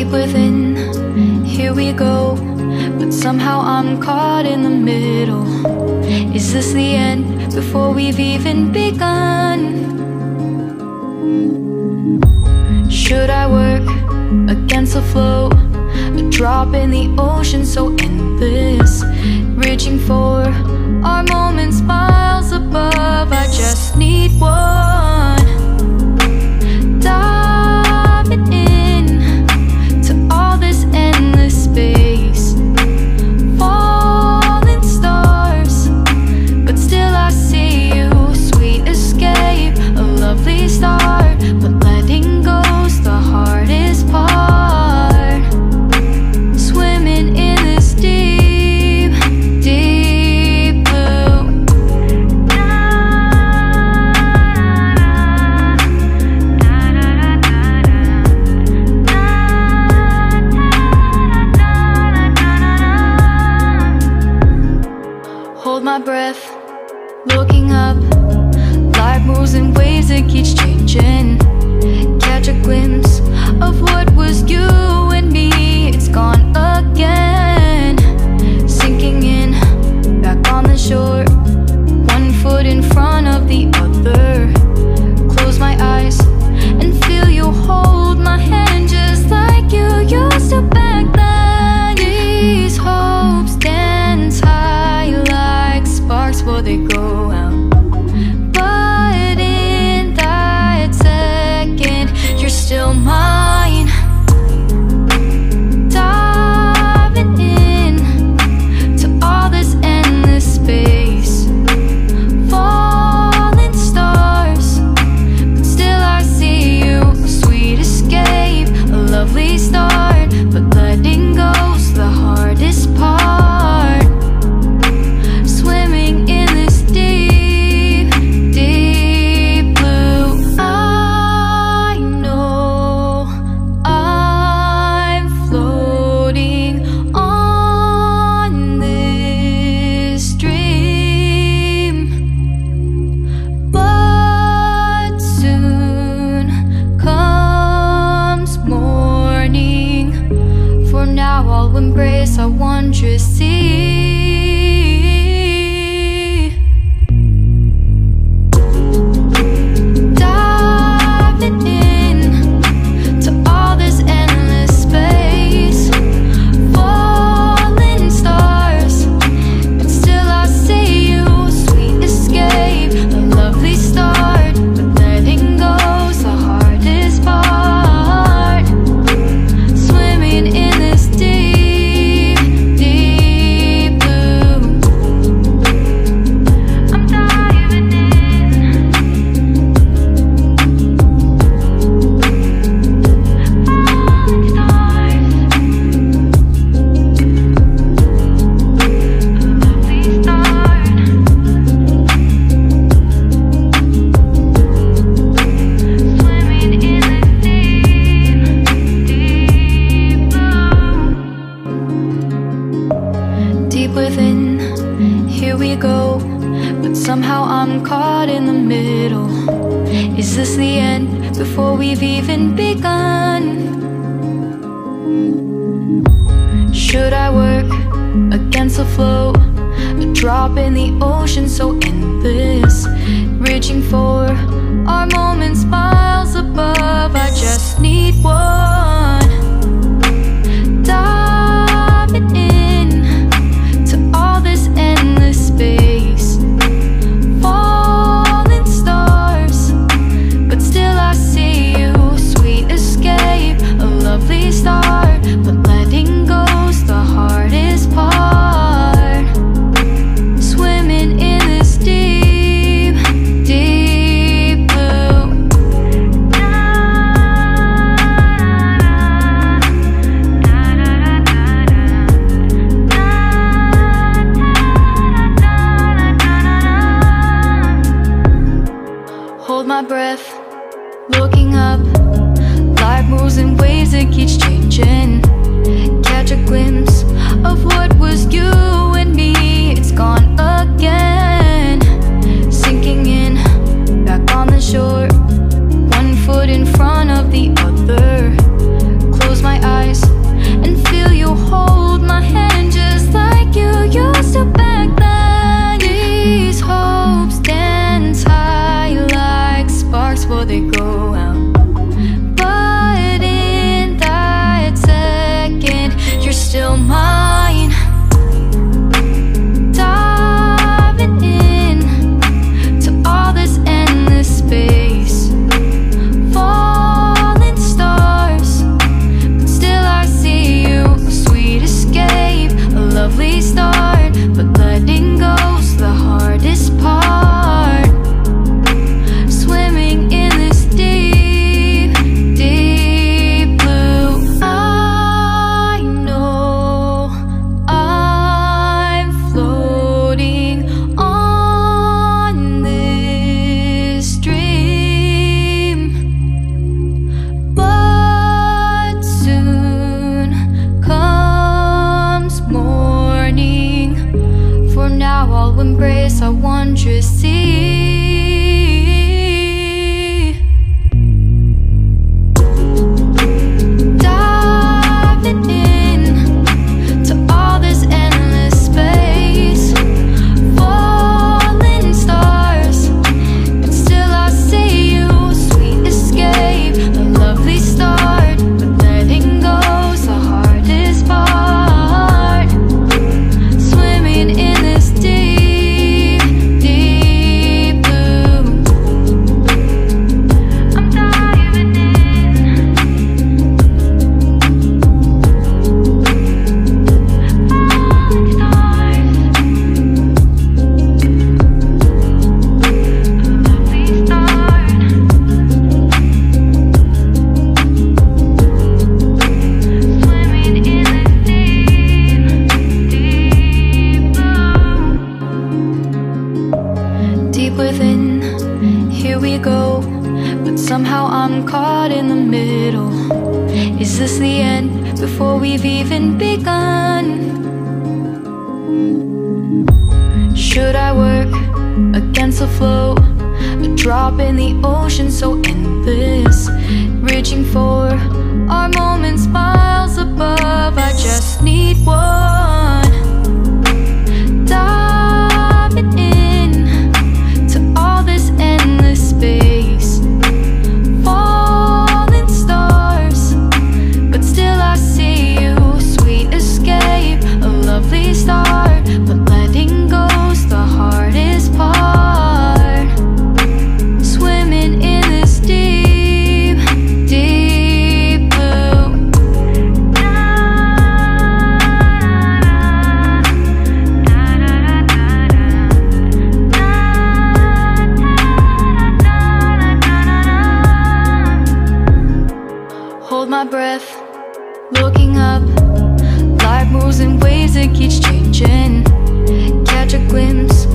Deep within, here we go, but somehow I'm caught in the middle. Is this the end before we've even begun? Should I work against the flow? A drop in the ocean so endless, reaching for our moments miles above. I just need one. Diving in to all this endless space, falling stars, but still I see you. Sweet escape, a lovely start, but letting go's the hardest part. Swimming in this deep, deep blue. Hold my breath, looking up. Life moves in waves, it keeps changing. Catch a glimpse of what was you and me. It's gone again, sinking in, back on the shore. One foot in front of the other. Close my eyes and feel you hold my hand just like you used to back then. These hopes dance high like sparks before they go out. But in that second, you're still mine. Diving in to all this endless space, falling stars, but still I see you. A sweet escape, a lovely start, but letting go's the hardest part. Swimming in this deep, deep blue. I know I'm floating on this dream, but soon comes morning. For now I'll embrace our wondrous sea. Diving in to all this endless space, falling stars, but still I see you. Sweet escape, a lovely start, but letting go's the hardest part. Swimming in this deep, deep blue. I'm diving in. Falling stars, a lovely start. Swimming in this deep, deep blue. Deep within, here we go, but somehow I'm caught in the middle. Is this the end before we've even begun? Should I work against the flow? A drop in the ocean so endless, reaching for our moments miles above. I just need one. Diving in to all this endless space, falling stars, but still I see you. Sweet escape, a lovely start, but letting go's the hardest part. Swimming in this deep, deep blue. Hold my breath, looking up. Life moves in waves, it keeps changing. Catch a glimpse of what was you and me. It's gone again, sinking in, back on the shore. One foot in front of the other. Close my eyes I'm caught in the middle. Is this the end before we've even begun? Should I work against the flow? A drop in the ocean so endless, reaching for our moments miles above. I just need one. Diving in to all this endless space, falling stars, but still I see you. Sweet escape, a lovely start, but letting go's the hardest part. Swimming in this deep, deep blue. Hold my breath, looking up. Life moves in ways that keeps changing. Catch a glimpse